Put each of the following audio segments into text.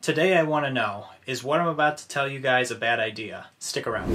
Today I want to know, is what I'm about to tell you guys a bad idea? Stick around.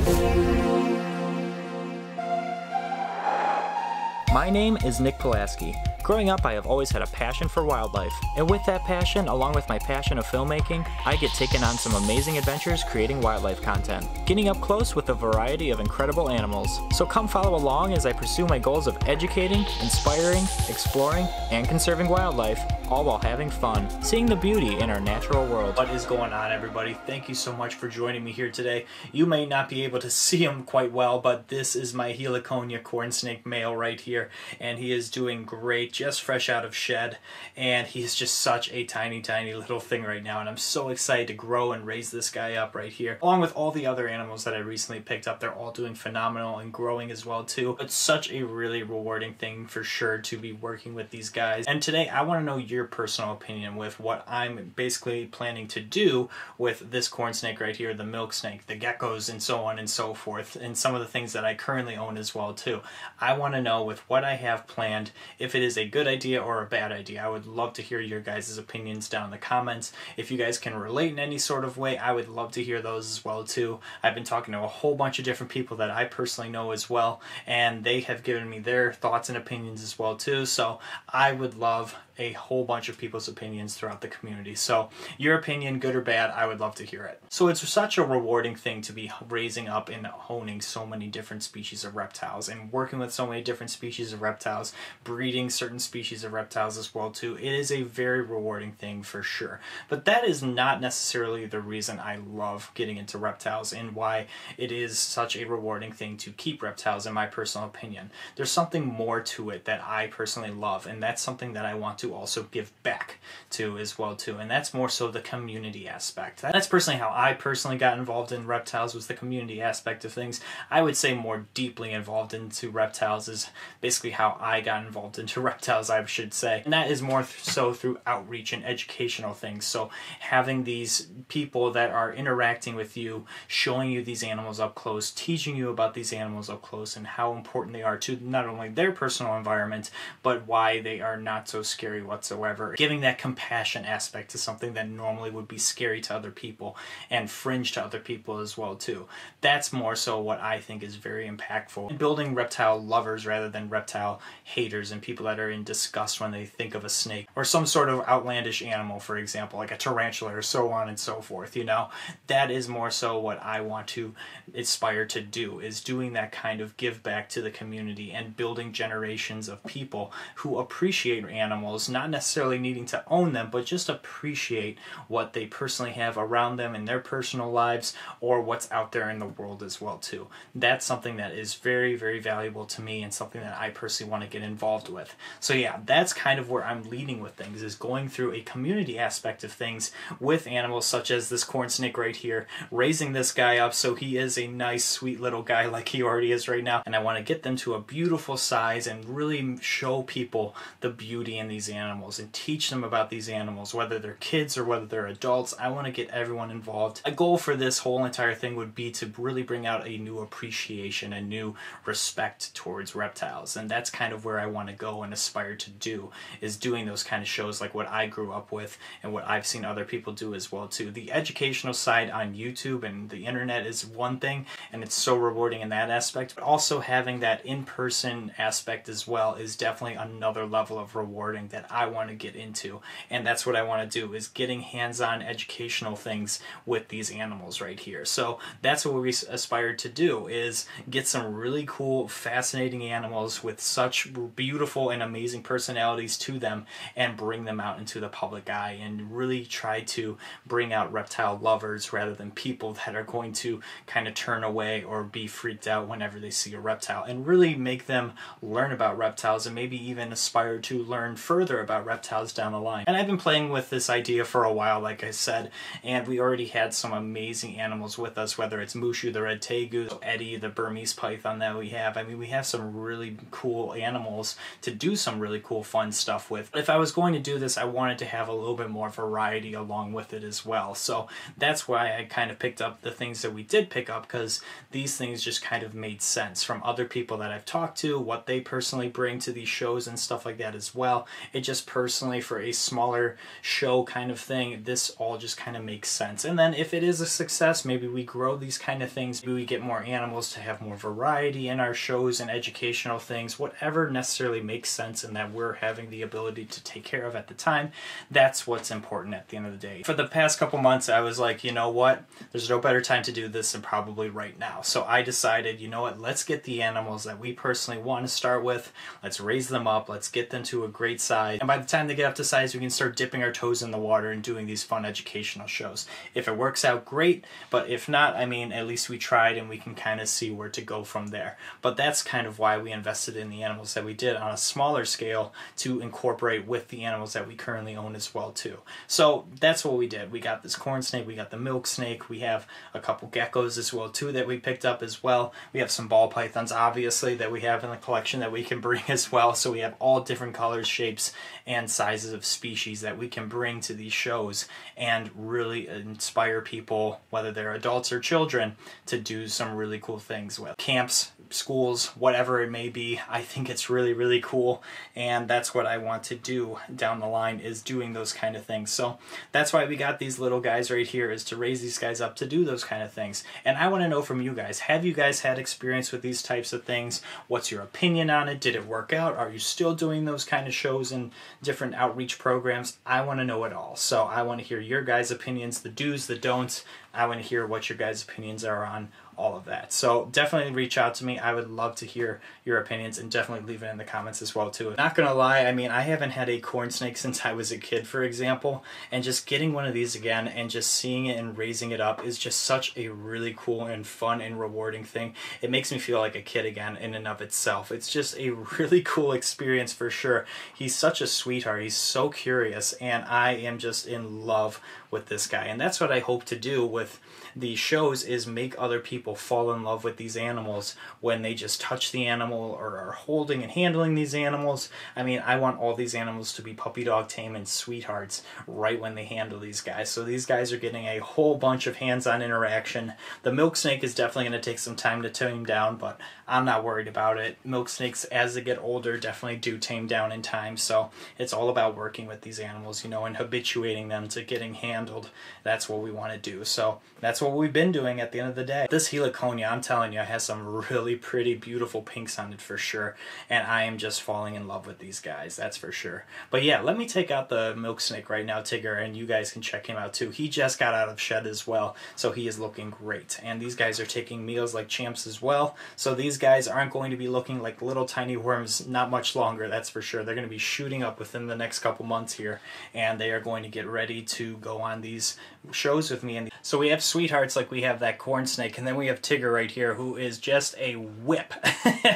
My name is Nick Pulaski. Growing up, I have always had a passion for wildlife, and with that passion, along with my passion of filmmaking, I get taken on some amazing adventures creating wildlife content, getting up close with a variety of incredible animals. So come follow along as I pursue my goals of educating, inspiring, exploring, and conserving wildlife, all while having fun, seeing the beauty in our natural world. What is going on, everybody? Thank you so much for joining me here today. You may not be able to see him quite well, but this is my Heliconia corn snake male right here, and he is doing great, just fresh out of shed, and he's just such a tiny little thing right now, and I'm so excited to grow and raise this guy up right here. Along with all the other animals that I recently picked up, they're all doing phenomenal and growing as well too. It's such a really rewarding thing for sure to be working with these guys. And today I want to know your personal opinion with what I'm basically planning to do with this corn snake right here, the milk snake, the geckos, and so on and so forth, and some of the things that I currently own as well too. I want to know with what I have planned if it is a good idea or a bad idea. I would love to hear your guys' opinions down in the comments. If you guys can relate in any sort of way, I would love to hear those as well too. I've been talking to a whole bunch of different people that I personally know as well, and they have given me their thoughts and opinions as well too, so I would love a whole bunch of people's opinions throughout the community. So your opinion, good or bad, I would love to hear it. So it's such a rewarding thing to be raising up and owning so many different species of reptiles and working with so many different species of reptiles, breeding certain species of reptiles as well too. It is a very rewarding thing for sure. But that is not necessarily the reason I love getting into reptiles and why it is such a rewarding thing to keep reptiles, in my personal opinion. There's something more to it that I personally love, and that's something that I want to also give back to as well too, and that's more so the community aspect. That's personally how I personally got involved in reptiles, was the community aspect of things. I would say more deeply involved into reptiles is basically how I got involved into reptiles, I should say, and that is more so through outreach and educational things. So having these people that are interacting with you, showing you these animals up close, teaching you about these animals up close and how important they are to not only their personal environment, but why they are not so scary whatsoever. Giving that compassion aspect to something that normally would be scary to other people and fringe to other people as well too. That's more so what I think is very impactful. And building reptile lovers rather than reptile haters and people that are in disgust when they think of a snake or some sort of outlandish animal, for example, like a tarantula or so on and so forth, you know. That is more so what I want to aspire to do, is doing that kind of give back to the community and building generations of people who appreciate animals, not necessarily needing to own them, but just appreciate what they personally have around them in their personal lives or what's out there in the world as well too. That's something that is very valuable to me and something that I personally want to get involved with. So yeah, that's kind of where I'm leading with things, is going through a community aspect of things with animals such as this corn snake right here, raising this guy up so he is a nice sweet little guy like he already is right now, and I want to get them to a beautiful size and really show people the beauty in these animals and teach them about these animals, whether they're kids or whether they're adults. I want to get everyone involved. A goal for this whole entire thing would be to really bring out a new appreciation, a new respect towards reptiles, and that's kind of where I want to go and aspire to do, is doing those kind of shows like what I grew up with and what I've seen other people do as well too. The educational side on YouTube and the internet is one thing, and it's so rewarding in that aspect, but also having that in-person aspect as well is definitely another level of rewarding that I want to get into, and that's what I want to do, is getting hands-on educational things with these animals right here. So that's what we aspire to do, is get some really cool, fascinating animals with such beautiful and amazing personalities to them and bring them out into the public eye and really try to bring out reptile lovers rather than people that are going to kind of turn away or be freaked out whenever they see a reptile, and really make them learn about reptiles and maybe even aspire to learn further about reptiles down the line. And I've been playing with this idea for a while, like I said, and we already had some amazing animals with us, whether it's Mushu the red tegu, Eddie the Burmese python that we have. I mean, we have some really cool animals to do some really cool fun stuff with. But if I was going to do this, I wanted to have a little bit more variety along with it as well. So that's why I kind of picked up the things that we did pick up, because these things just kind of made sense from other people that I've talked to, what they personally bring to these shows and stuff like that as well. it just personally, for a smaller show kind of thing, this all just kind of makes sense. And then if it is a success, maybe we grow these kind of things, maybe we get more animals to have more variety in our shows and educational things, whatever necessarily makes sense and that we're having the ability to take care of at the time. That's what's important at the end of the day. For the past couple months, I was like, you know what, there's no better time to do this than probably right now. So I decided, you know what, let's get the animals that we personally want to start with, let's raise them up, let's get them to a great size, and by the time they get up to size, we can start dipping our toes in the water and doing these fun educational shows. If it works out, great, but if not, I mean, at least we tried and we can kind of see where to go from there. But that's kind of why we invested in the animals that we did on a smaller scale, to incorporate with the animals that we currently own as well too. So that's what we did. We got this corn snake, we got the milk snake, we have a couple geckos as well too that we picked up as well. We have some ball pythons obviously that we have in the collection that we can bring as well. So we have all different colors, shapes, and sizes of species that we can bring to these shows and really inspire people, whether they're adults or children, to do some really cool things with. Camps, schools, whatever it may be. I think it's really, really cool, and that's what I want to do down the line, is doing those kind of things. So that's why we got these little guys right here, is to raise these guys up to do those kind of things. And I want to know from you guys, have you guys had experience with these types of things? What's your opinion on it? Did it work out? Are you still doing those kind of shows and different outreach programs? I want to know it all. So I want to hear your guys' opinions, the do's, the don'ts. I want to hear what your guys' opinions are on all of that. So definitely reach out to me. I would love to hear your opinions, and definitely leave it in the comments as well too. Not gonna lie, I mean, I haven't had a corn snake since I was a kid, for example, and just getting one of these again and just seeing it and raising it up is just such a really cool and fun and rewarding thing. It makes me feel like a kid again in and of itself. It's just a really cool experience for sure. He's such a sweetheart. He's so curious, and I am just in love with this guy. And that's what I hope to do with these shows, is make other people fall in love with these animals when they just touch the animal or are holding and handling these animals. I mean, I want all these animals to be puppy dog tame and sweethearts right when they handle these guys. So these guys are getting a whole bunch of hands-on interaction. The milk snake is definitely going to take some time to tame down, but I'm not worried about it. Milk snakes, as they get older, definitely do tame down in time. So it's all about working with these animals, you know, and habituating them to getting handled. That's what we want to do. So that's what we've been doing at the end of the day. This heliconia, I'm telling you, has some really pretty, beautiful pinks on it for sure. And I am just falling in love with these guys, that's for sure. But yeah, let me take out the milk snake right now, Tigger, and you guys can check him out too. He just got out of shed as well, so he is looking great. And these guys are taking meals like champs as well. So these guys aren't going to be looking like little tiny worms not much longer, that's for sure. They're going to be shooting up within the next couple months here, and they are going to get ready to go on these shows with me. And so we have sweethearts like we have that corn snake, and then we have Tigger right here, who is just a whip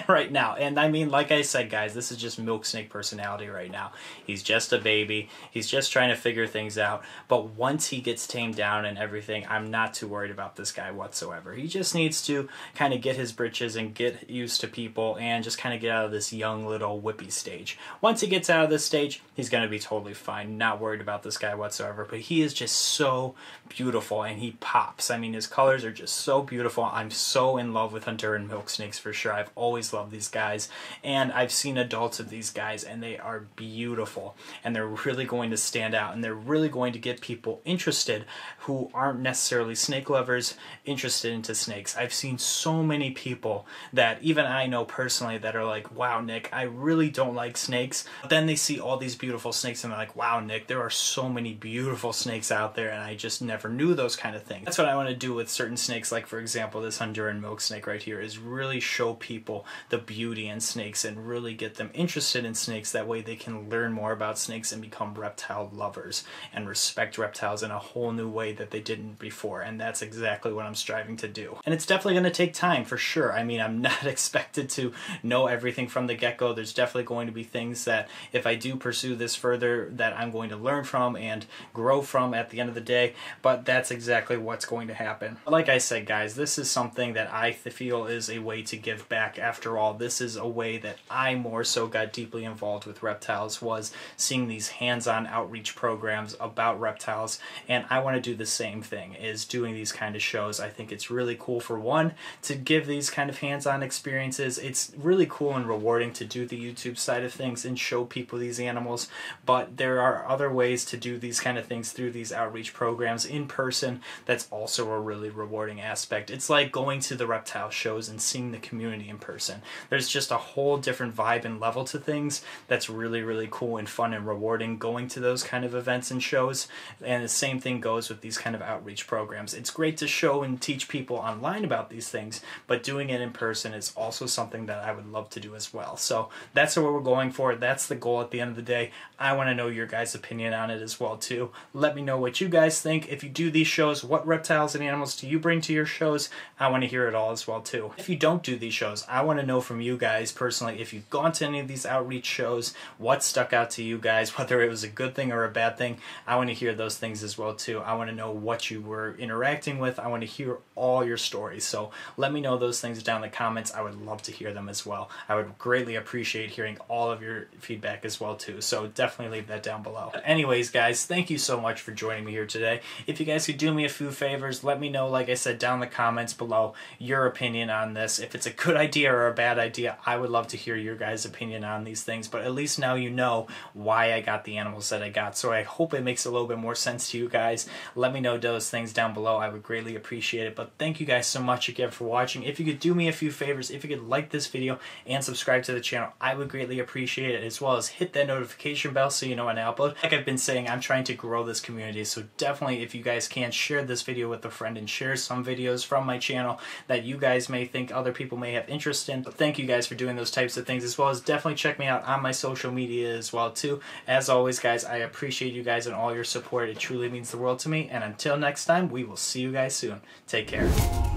right now. And I mean, like I said, guys, this is just milk snake personality right now. He's just a baby. He's just trying to figure things out. But once he gets tamed down and everything, I'm not too worried about this guy whatsoever. He just needs to kind of get his britches and get used to people and just kind of get out of this young little whippy stage. Once he gets out of this stage, he's going to be totally fine. Not worried about this guy whatsoever. But he is just so beautiful, and he pops. I mean, his colors are just so beautiful. I'm so in love with Honduran milk snakes for sure. I've always loved these guys, and I've seen adults of these guys, and they are beautiful, and they're really going to stand out, and they're really going to get people interested who aren't necessarily snake lovers interested into snakes. I've seen so many people that even I know personally that are like, wow, Nick, I really don't like snakes. But then they see all these beautiful snakes and they're like, wow, Nick, there are so many beautiful snakes out there, and I just never knew those kind of things. That's what I want to do with certain snakes, like for example this Honduran milk snake right here, is really show people the beauty in snakes and really get them interested in snakes. That way they can learn more about snakes and become reptile lovers and respect reptiles in a whole new way that they didn't before. And that's exactly what I'm striving to do. And it's definitely going to take time for sure. I mean, I'm not expected to know everything from the get-go. There's definitely going to be things that if I do pursue this further that I'm going to learn from and grow from at the end of the day. But but that's exactly what's going to happen. Like I said, guys, this is something that I feel is a way to give back. After all, this is a way that I more so got deeply involved with reptiles, was seeing these hands-on outreach programs about reptiles, and I want to do the same thing, is doing these kind of shows. I think it's really cool, for one, to give these kind of hands-on experiences. It's really cool and rewarding to do the YouTube side of things and show people these animals, but there are other ways to do these kind of things through these outreach programs in person. That's also a really rewarding aspect. It's like going to the reptile shows and seeing the community in person. There's just a whole different vibe and level to things that's really, really cool and fun and rewarding going to those kind of events and shows. And the same thing goes with these kind of outreach programs. It's great to show and teach people online about these things, but doing it in person is also something that I would love to do as well. So that's what we're going for. That's the goal at the end of the day. I want to know your guys' opinion on it as well too. Let me know what you guys think. If you do these shows, what reptiles and animals do you bring to your shows? I want to hear it all as well too. If you don't do these shows, I want to know from you guys personally, if you've gone to any of these outreach shows, what stuck out to you guys, whether it was a good thing or a bad thing. I want to hear those things as well too. I want to know what you were interacting with. I want to hear all your stories. So let me know those things down in the comments. I would love to hear them as well. I would greatly appreciate hearing all of your feedback as well too. So definitely leave that down below. But anyways, guys, thank you so much for joining me here today. If you guys could do me a few favors, let me know, like I said, down in the comments below, your opinion on this. If it's a good idea or a bad idea, I would love to hear your guys' opinion on these things. But at least now you know why I got the animals that I got. So I hope it makes a little bit more sense to you guys. Let me know those things down below. I would greatly appreciate it. But thank you guys so much again for watching. If you could do me a few favors, if you could like this video and subscribe to the channel, I would greatly appreciate it, as well as hit that notification bell so you know when I upload. Like I've been saying, I'm trying to grow this community, so definitely, if you guys can, share this video with a friend and share some videos from my channel that you guys may think other people may have interest in. But thank you guys for doing those types of things, as well as definitely check me out on my social media as well too. As always, guys, I appreciate you guys and all your support. It truly means the world to me, and until next time, we will see you guys soon. Take care.